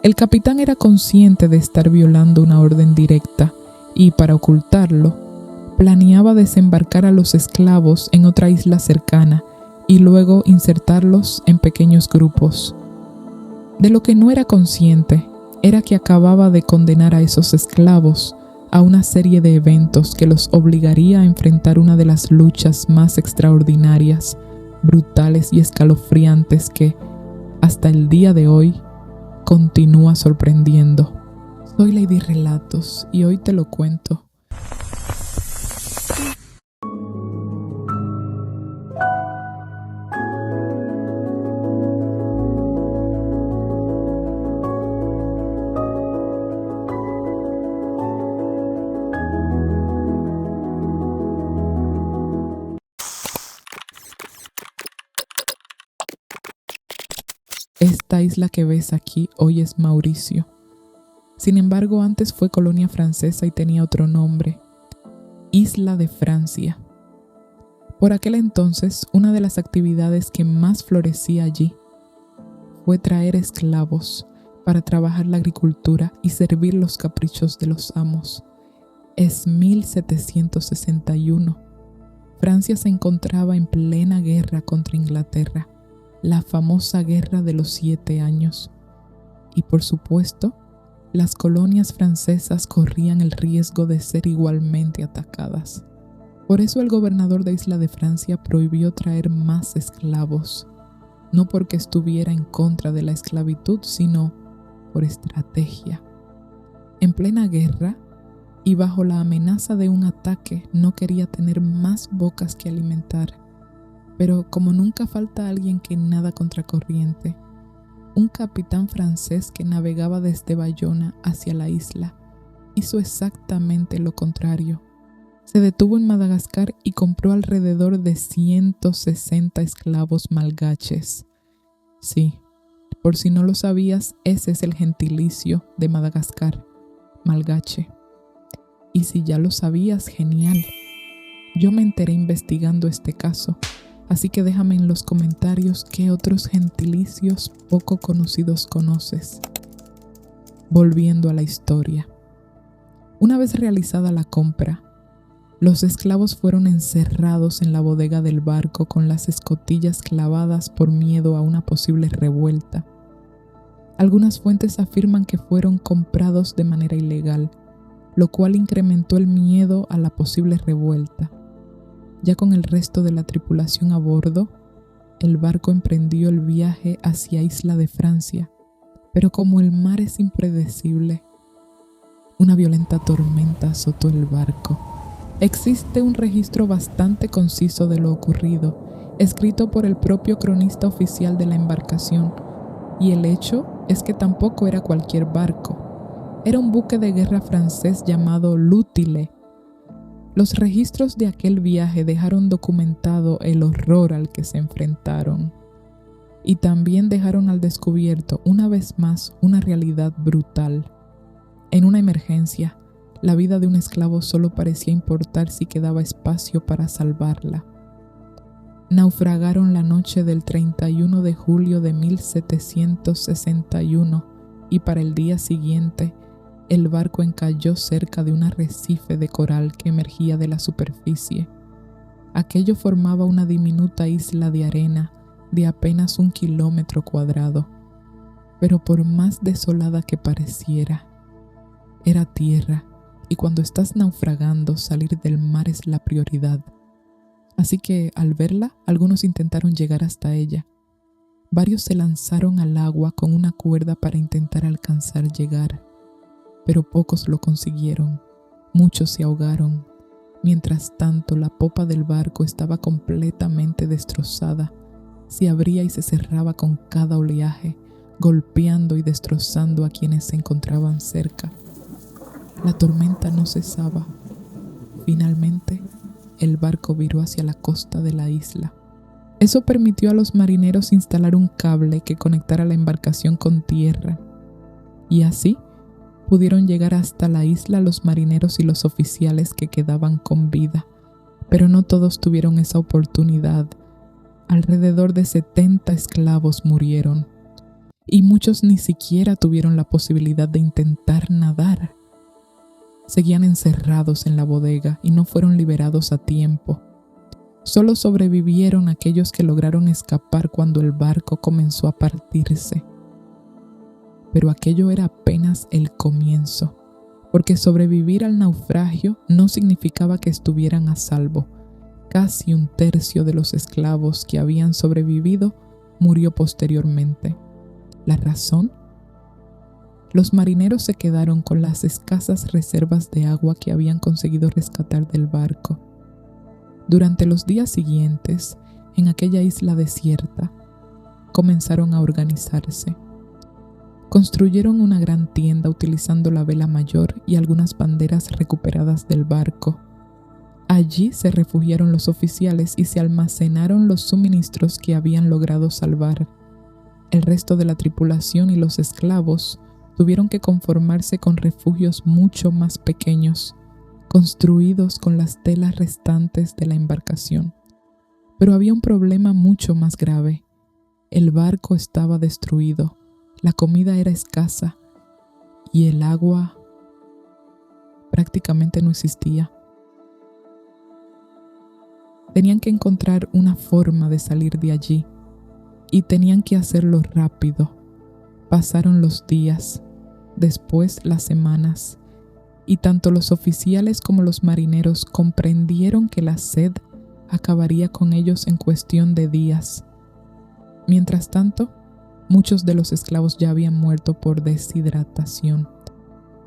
El capitán era consciente de estar violando una orden directa y, para ocultarlo, planeaba desembarcar a los esclavos en otra isla cercana y luego insertarlos en pequeños grupos. De lo que no era consciente era que acababa de condenar a esos esclavos a una serie de eventos que los obligaría a enfrentar una de las luchas más extraordinarias, brutales y escalofriantes que, hasta el día de hoy, continúa sorprendiendo. Soy Lady Relatos y hoy te lo cuento. Esta isla que ves aquí hoy es Mauricio. Sin embargo, antes fue colonia francesa y tenía otro nombre, Isla de Francia. Por aquel entonces, una de las actividades que más florecía allí fue traer esclavos para trabajar la agricultura y servir los caprichos de los amos. Es 1761. Francia se encontraba en plena guerra contra Inglaterra, la famosa Guerra de los 7 años. Y por supuesto, las colonias francesas corrían el riesgo de ser igualmente atacadas. Por eso el gobernador de Isla de Francia prohibió traer más esclavos, no porque estuviera en contra de la esclavitud, sino por estrategia. En plena guerra y bajo la amenaza de un ataque, no quería tener más bocas que alimentar. Pero como nunca falta alguien que nada contracorriente, un capitán francés que navegaba desde Bayona hacia la isla hizo exactamente lo contrario. Se detuvo en Madagascar y compró alrededor de 160 esclavos malgaches. Sí, por si no lo sabías, ese es el gentilicio de Madagascar, malgache. Y si ya lo sabías, genial. Yo me enteré investigando este caso. Así que déjame en los comentarios qué otros gentilicios poco conocidos conoces. Volviendo a la historia. Una vez realizada la compra, los esclavos fueron encerrados en la bodega del barco con las escotillas clavadas por miedo a una posible revuelta. Algunas fuentes afirman que fueron comprados de manera ilegal, lo cual incrementó el miedo a la posible revuelta. Ya con el resto de la tripulación a bordo, el barco emprendió el viaje hacia Isla de Francia, pero como el mar es impredecible, una violenta tormenta azotó el barco. Existe un registro bastante conciso de lo ocurrido, escrito por el propio cronista oficial de la embarcación, y el hecho es que tampoco era cualquier barco. Era un buque de guerra francés llamado Lutile. Los registros de aquel viaje dejaron documentado el horror al que se enfrentaron y también dejaron al descubierto una vez más una realidad brutal. En una emergencia, la vida de un esclavo solo parecía importar si quedaba espacio para salvarla. Naufragaron la noche del 31 de julio de 1761 y para el día siguiente, el barco encalló cerca de un arrecife de coral que emergía de la superficie. Aquello formaba una diminuta isla de arena de apenas 1 kilómetro cuadrado, pero por más desolada que pareciera, era tierra, y cuando estás naufragando, salir del mar es la prioridad. Así que, al verla, algunos intentaron llegar hasta ella. Varios se lanzaron al agua con una cuerda para intentar alcanzar llegar. Pero pocos lo consiguieron, muchos se ahogaron. Mientras tanto, la popa del barco estaba completamente destrozada. Se abría y se cerraba con cada oleaje, golpeando y destrozando a quienes se encontraban cerca. La tormenta no cesaba. Finalmente, el barco viró hacia la costa de la isla. Eso permitió a los marineros instalar un cable que conectara la embarcación con tierra. Y así, pudieron llegar hasta la isla los marineros y los oficiales que quedaban con vida, pero no todos tuvieron esa oportunidad. Alrededor de 70 esclavos murieron, y muchos ni siquiera tuvieron la posibilidad de intentar nadar. Seguían encerrados en la bodega y no fueron liberados a tiempo. Solo sobrevivieron aquellos que lograron escapar cuando el barco comenzó a partirse. Pero aquello era apenas el comienzo, porque sobrevivir al naufragio no significaba que estuvieran a salvo. Casi un tercio de los esclavos que habían sobrevivido murió posteriormente. ¿La razón? Los marineros se quedaron con las escasas reservas de agua que habían conseguido rescatar del barco. Durante los días siguientes, en aquella isla desierta, comenzaron a organizarse. Construyeron una gran tienda utilizando la vela mayor y algunas banderas recuperadas del barco. Allí se refugiaron los oficiales y se almacenaron los suministros que habían logrado salvar. El resto de la tripulación y los esclavos tuvieron que conformarse con refugios mucho más pequeños, construidos con las telas restantes de la embarcación. Pero había un problema mucho más grave. El barco estaba destruido, la comida era escasa y el agua prácticamente no existía. Tenían que encontrar una forma de salir de allí y tenían que hacerlo rápido. Pasaron los días, después las semanas, y tanto los oficiales como los marineros comprendieron que la sed acabaría con ellos en cuestión de días. Mientras tanto, muchos de los esclavos ya habían muerto por deshidratación.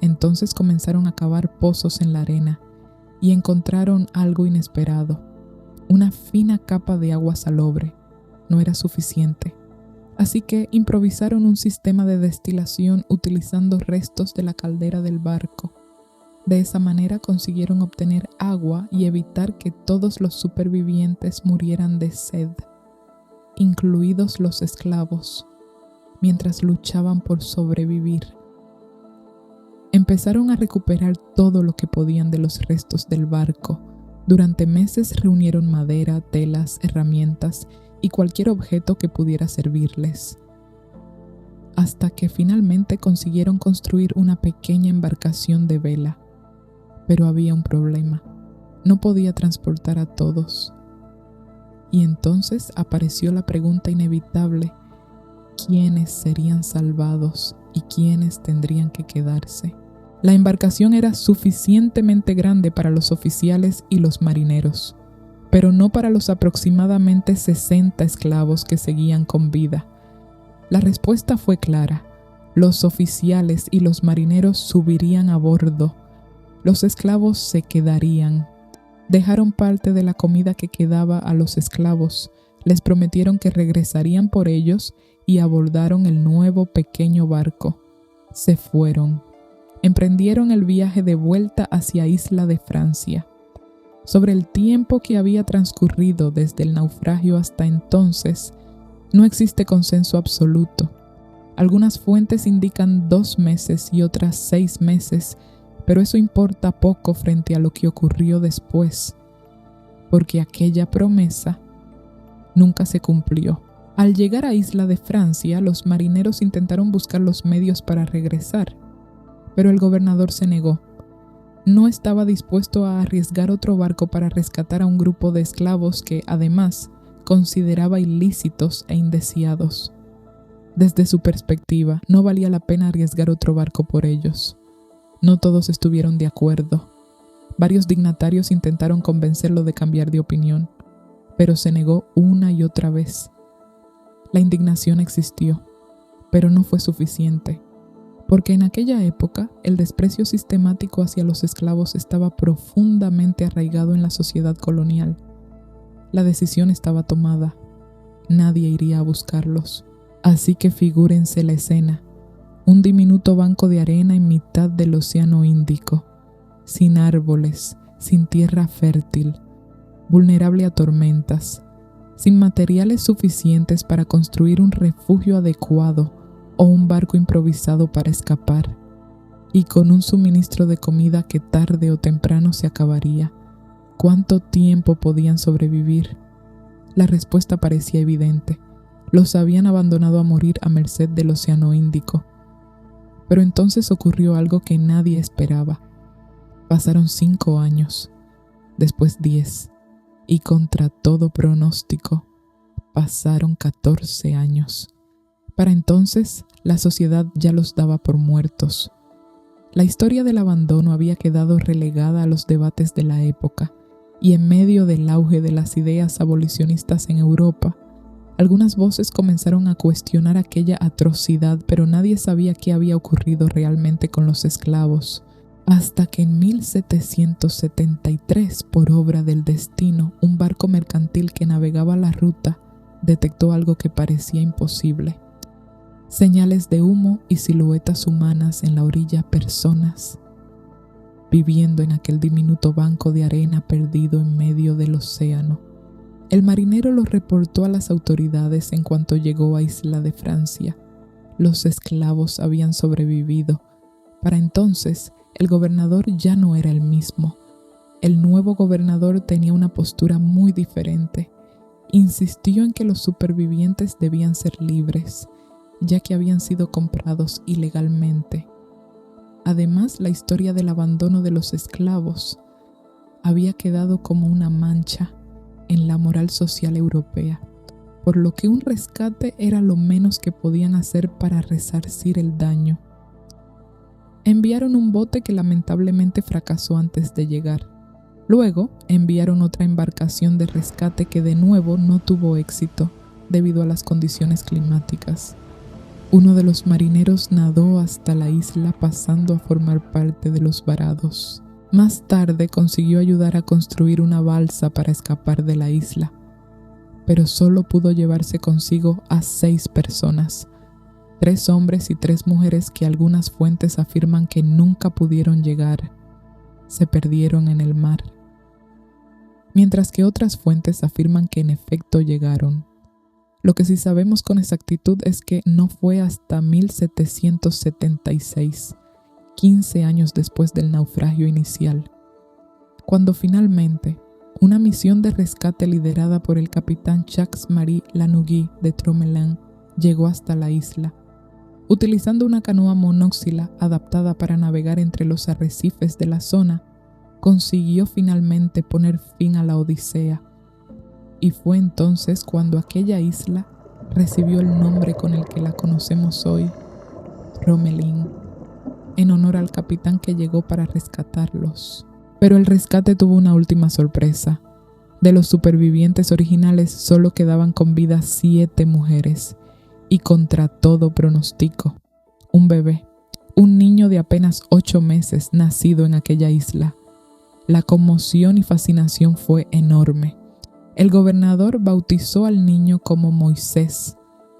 Entonces comenzaron a cavar pozos en la arena y encontraron algo inesperado. Una fina capa de agua salobre no era suficiente. Así que improvisaron un sistema de destilación utilizando restos de la caldera del barco. De esa manera consiguieron obtener agua y evitar que todos los supervivientes murieran de sed, incluidos los esclavos, mientras luchaban por sobrevivir. Empezaron a recuperar todo lo que podían de los restos del barco. Durante meses reunieron madera, telas, herramientas y cualquier objeto que pudiera servirles, hasta que finalmente consiguieron construir una pequeña embarcación de vela. Pero había un problema. No podía transportar a todos. Y entonces apareció la pregunta inevitable: ¿quiénes serían salvados y quiénes tendrían que quedarse? La embarcación era suficientemente grande para los oficiales y los marineros, pero no para los aproximadamente 60 esclavos que seguían con vida. La respuesta fue clara: los oficiales y los marineros subirían a bordo. Los esclavos se quedarían. Dejaron parte de la comida que quedaba a los esclavos, les prometieron que regresarían por ellos y abordaron el nuevo pequeño barco. Se fueron. Emprendieron el viaje de vuelta hacia Isla de Francia. Sobre el tiempo que había transcurrido desde el naufragio hasta entonces, no existe consenso absoluto. Algunas fuentes indican 2 meses y otras 6 meses, pero eso importa poco frente a lo que ocurrió después, porque aquella promesa nunca se cumplió. Al llegar a Isla de Francia, los marineros intentaron buscar los medios para regresar, pero el gobernador se negó. No estaba dispuesto a arriesgar otro barco para rescatar a un grupo de esclavos que, además, consideraba ilícitos e indeseados. Desde su perspectiva, no valía la pena arriesgar otro barco por ellos. No todos estuvieron de acuerdo. Varios dignatarios intentaron convencerlo de cambiar de opinión, pero se negó una y otra vez. La indignación existió, pero no fue suficiente, porque en aquella época el desprecio sistemático hacia los esclavos estaba profundamente arraigado en la sociedad colonial. La decisión estaba tomada. Nadie iría a buscarlos. Así que figúrense la escena: un diminuto banco de arena en mitad del Océano Índico, sin árboles, sin tierra fértil, vulnerable a tormentas, sin materiales suficientes para construir un refugio adecuado o un barco improvisado para escapar, y con un suministro de comida que tarde o temprano se acabaría. ¿Cuánto tiempo podían sobrevivir? La respuesta parecía evidente: Los habían abandonado a morir a merced del Océano Índico. Pero entonces ocurrió algo que nadie esperaba. Pasaron 5 años, después 10, y contra todo pronóstico, pasaron 14 años. Para entonces, la sociedad ya los daba por muertos. La historia del abandono había quedado relegada a los debates de la época, y en medio del auge de las ideas abolicionistas en Europa, algunas voces comenzaron a cuestionar aquella atrocidad, pero nadie sabía qué había ocurrido realmente con los esclavos, hasta que en 1773, por obra del destino, un barco mercantil que navegaba la ruta detectó algo que parecía imposible. Señales de humo y siluetas humanas en la orilla, personas viviendo en aquel diminuto banco de arena perdido en medio del océano. El marinero lo reportó a las autoridades en cuanto llegó a Isla de Francia. Los esclavos habían sobrevivido. Para entonces, el gobernador ya no era el mismo. El nuevo gobernador tenía una postura muy diferente. Insistió en que los supervivientes debían ser libres, ya que habían sido comprados ilegalmente. Además, la historia del abandono de los esclavos había quedado como una mancha en la moral social europea, por lo que un rescate era lo menos que podían hacer para resarcir el daño. Enviaron un bote que lamentablemente fracasó antes de llegar. Luego enviaron otra embarcación de rescate que de nuevo no tuvo éxito debido a las condiciones climáticas. Uno de los marineros nadó hasta la isla pasando a formar parte de los varados. Más tarde consiguió ayudar a construir una balsa para escapar de la isla, pero solo pudo llevarse consigo a 6 personas, 3 hombres y 3 mujeres que algunas fuentes afirman que nunca pudieron llegar. Se perdieron en el mar, mientras que otras fuentes afirman que en efecto llegaron. Lo que sí sabemos con exactitud es que no fue hasta 1776, 15 años después del naufragio inicial, cuando finalmente una misión de rescate liderada por el capitán Jacques-Marie Lanuguy de Tromelin llegó hasta la isla. Utilizando una canoa monóxila adaptada para navegar entre los arrecifes de la zona, consiguió finalmente poner fin a la odisea. Y fue entonces cuando aquella isla recibió el nombre con el que la conocemos hoy, Tromelin, en honor al capitán que llegó para rescatarlos. Pero el rescate tuvo una última sorpresa. De los supervivientes originales solo quedaban con vida 7 mujeres, y contra todo pronóstico, un bebé, un niño de apenas 8 meses nacido en aquella isla. La conmoción y fascinación fue enorme. El gobernador bautizó al niño como Moisés,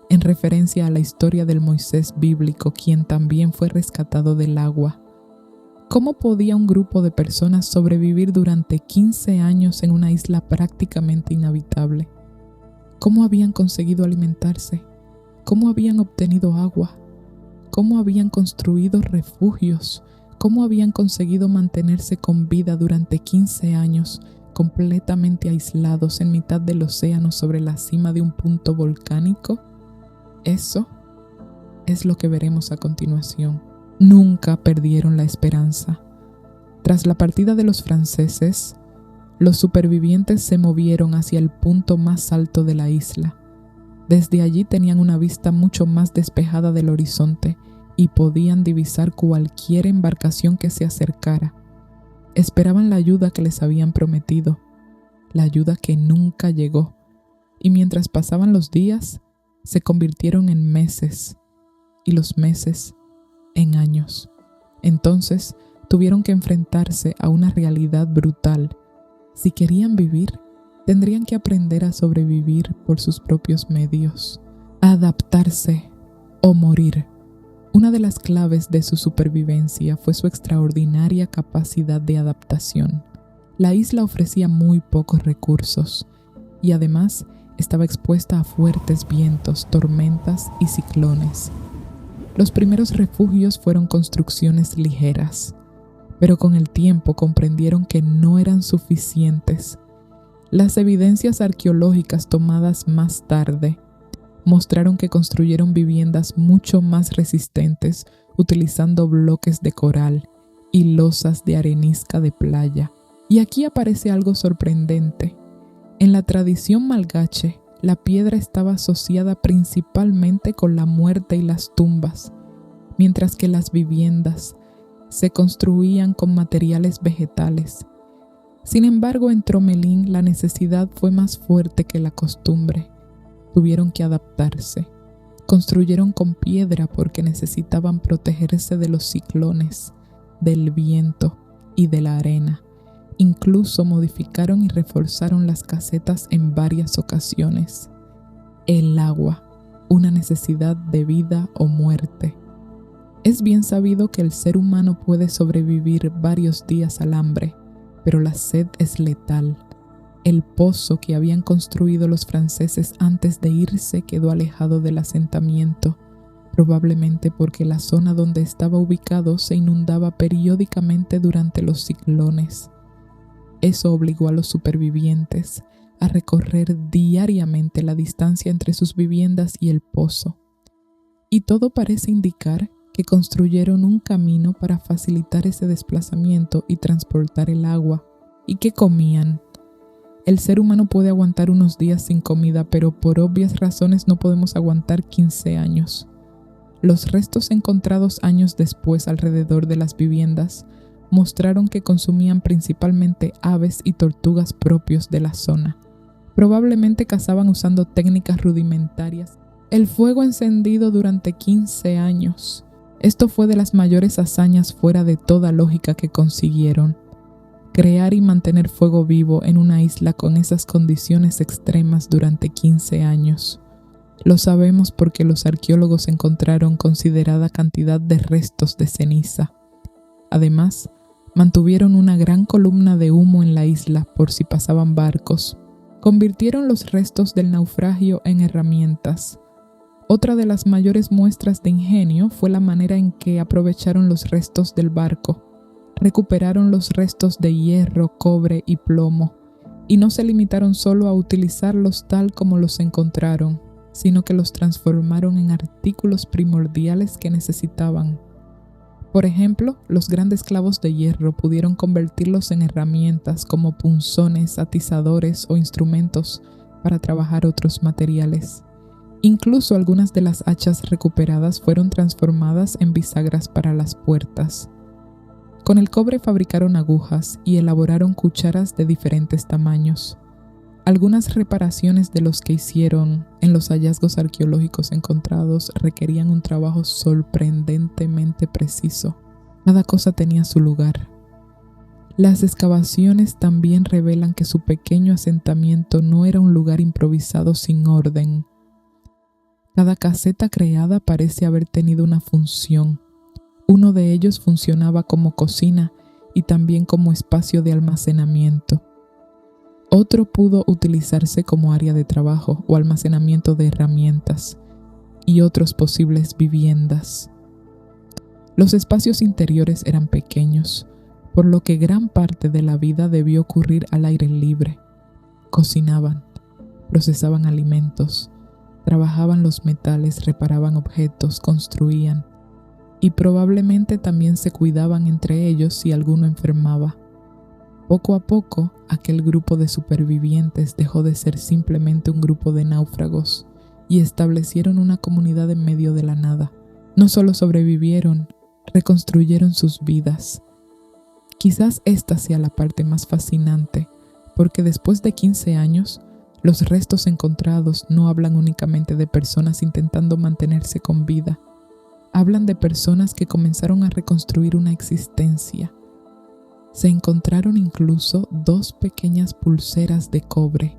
en referencia a la historia del Moisés bíblico, quien también fue rescatado del agua. ¿Cómo podía un grupo de personas sobrevivir durante 15 años en una isla prácticamente inhabitable? ¿Cómo habían conseguido alimentarse? ¿Cómo habían obtenido agua? ¿Cómo habían construido refugios? ¿Cómo habían conseguido mantenerse con vida durante 15 años, completamente aislados en mitad del océano sobre la cima de un punto volcánico? Eso es lo que veremos a continuación. Nunca perdieron la esperanza. Tras la partida de los franceses, los supervivientes se movieron hacia el punto más alto de la isla. Desde allí tenían una vista mucho más despejada del horizonte y podían divisar cualquier embarcación que se acercara. Esperaban la ayuda que les habían prometido, la ayuda que nunca llegó, y mientras pasaban los días, se convirtieron en meses, y los meses en años. Entonces tuvieron que enfrentarse a una realidad brutal. Si querían vivir, tendrían que aprender a sobrevivir por sus propios medios, a adaptarse o morir. Una de las claves de su supervivencia fue su extraordinaria capacidad de adaptación. La isla ofrecía muy pocos recursos y además estaba expuesta a fuertes vientos, tormentas y ciclones. Los primeros refugios fueron construcciones ligeras, pero con el tiempo comprendieron que no eran suficientes. Las evidencias arqueológicas tomadas más tarde mostraron que construyeron viviendas mucho más resistentes utilizando bloques de coral y losas de arenisca de playa. Y aquí aparece algo sorprendente. En la tradición malgache, la piedra estaba asociada principalmente con la muerte y las tumbas, mientras que las viviendas se construían con materiales vegetales. Sin embargo, en Tromelín la necesidad fue más fuerte que la costumbre. Tuvieron que adaptarse. Construyeron con piedra porque necesitaban protegerse de los ciclones, del viento y de la arena. Incluso modificaron y reforzaron las casetas en varias ocasiones. El agua, una necesidad de vida o muerte. Es bien sabido que el ser humano puede sobrevivir varios días al hambre, pero la sed es letal. El pozo que habían construido los franceses antes de irse quedó alejado del asentamiento, probablemente porque la zona donde estaba ubicado se inundaba periódicamente durante los ciclones. Eso obligó a los supervivientes a recorrer diariamente la distancia entre sus viviendas y el pozo. Y todo parece indicar que construyeron un camino para facilitar ese desplazamiento y transportar el agua. ¿Y qué comían? El ser humano puede aguantar unos días sin comida, pero por obvias razones no podemos aguantar 15 años. Los restos encontrados años después alrededor de las viviendas mostraron que consumían principalmente aves y tortugas propios de la zona. Probablemente cazaban usando técnicas rudimentarias. El fuego encendido durante 15 años. Esto fue de las mayores hazañas fuera de toda lógica que consiguieron. Crear y mantener fuego vivo en una isla con esas condiciones extremas durante 15 años. Lo sabemos porque los arqueólogos encontraron considerada cantidad de restos de ceniza. Además, mantuvieron una gran columna de humo en la isla por si pasaban barcos. Convirtieron los restos del naufragio en herramientas. Otra de las mayores muestras de ingenio fue la manera en que aprovecharon los restos del barco. Recuperaron los restos de hierro, cobre y plomo, y no se limitaron solo a utilizarlos tal como los encontraron, sino que los transformaron en artículos primordiales que necesitaban. Por ejemplo, los grandes clavos de hierro pudieron convertirlos en herramientas como punzones, atizadores o instrumentos para trabajar otros materiales. Incluso algunas de las hachas recuperadas fueron transformadas en bisagras para las puertas. Con el cobre fabricaron agujas y elaboraron cucharas de diferentes tamaños. Algunas reparaciones de los que hicieron en los hallazgos arqueológicos encontrados requerían un trabajo sorprendentemente preciso. Cada cosa tenía su lugar. Las excavaciones también revelan que su pequeño asentamiento no era un lugar improvisado sin orden. Cada caseta creada parece haber tenido una función. Uno de ellos funcionaba como cocina y también como espacio de almacenamiento. Otro pudo utilizarse como área de trabajo o almacenamiento de herramientas y otros posibles viviendas. Los espacios interiores eran pequeños, por lo que gran parte de la vida debió ocurrir al aire libre. Cocinaban, procesaban alimentos, trabajaban los metales, reparaban objetos, construían y probablemente también se cuidaban entre ellos si alguno enfermaba. Poco a poco, aquel grupo de supervivientes dejó de ser simplemente un grupo de náufragos y establecieron una comunidad en medio de la nada. No solo sobrevivieron, reconstruyeron sus vidas. Quizás esta sea la parte más fascinante, porque después de 15 años, los restos encontrados no hablan únicamente de personas intentando mantenerse con vida. Hablan de personas que comenzaron a reconstruir una existencia. Se encontraron incluso 2 pequeñas pulseras de cobre.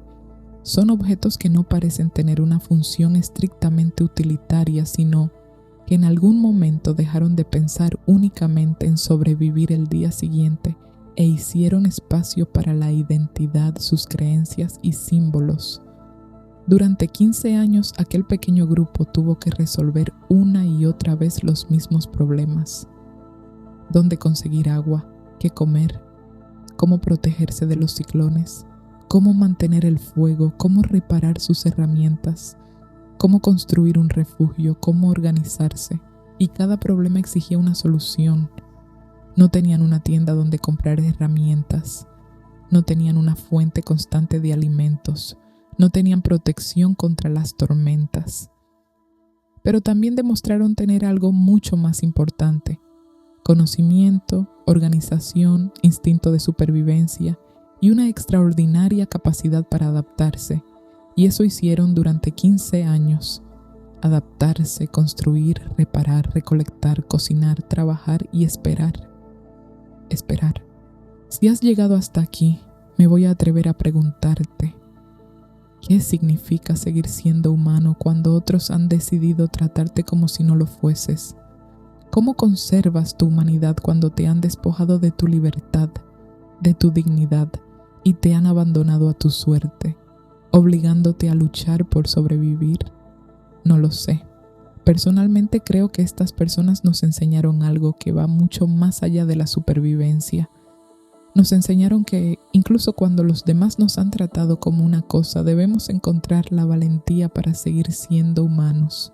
Son objetos que no parecen tener una función estrictamente utilitaria, sino que en algún momento dejaron de pensar únicamente en sobrevivir el día siguiente e hicieron espacio para la identidad, sus creencias y símbolos. Durante 15 años, aquel pequeño grupo tuvo que resolver una y otra vez los mismos problemas. ¿Dónde conseguir agua? ¿Qué comer? ¿Cómo protegerse de los ciclones? ¿Cómo mantener el fuego? ¿Cómo reparar sus herramientas? cómo construir un refugio, cómo organizarse, y cada problema exigía una solución. No tenían una tienda donde comprar herramientas, no tenían una fuente constante de alimentos, no tenían protección contra las tormentas. Pero también demostraron tener algo mucho más importante: conocimiento, organización, instinto de supervivencia y una extraordinaria capacidad para adaptarse. Y eso hicieron durante 15 años. Adaptarse, construir, reparar, recolectar, cocinar, trabajar y esperar. Esperar. Si has llegado hasta aquí, me voy a atrever a preguntarte: ¿qué significa seguir siendo humano cuando otros han decidido tratarte como si no lo fueses? ¿Cómo conservas tu humanidad cuando te han despojado de tu libertad, de tu dignidad y te han abandonado a tu suerte, obligándote a luchar por sobrevivir? No lo sé. Personalmente creo que estas personas nos enseñaron algo que va mucho más allá de la supervivencia. Nos enseñaron que incluso cuando los demás nos han tratado como una cosa, debemos encontrar la valentía para seguir siendo humanos.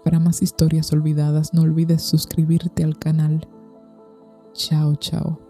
Para más historias olvidadas, no olvides suscribirte al canal. Chao, chao.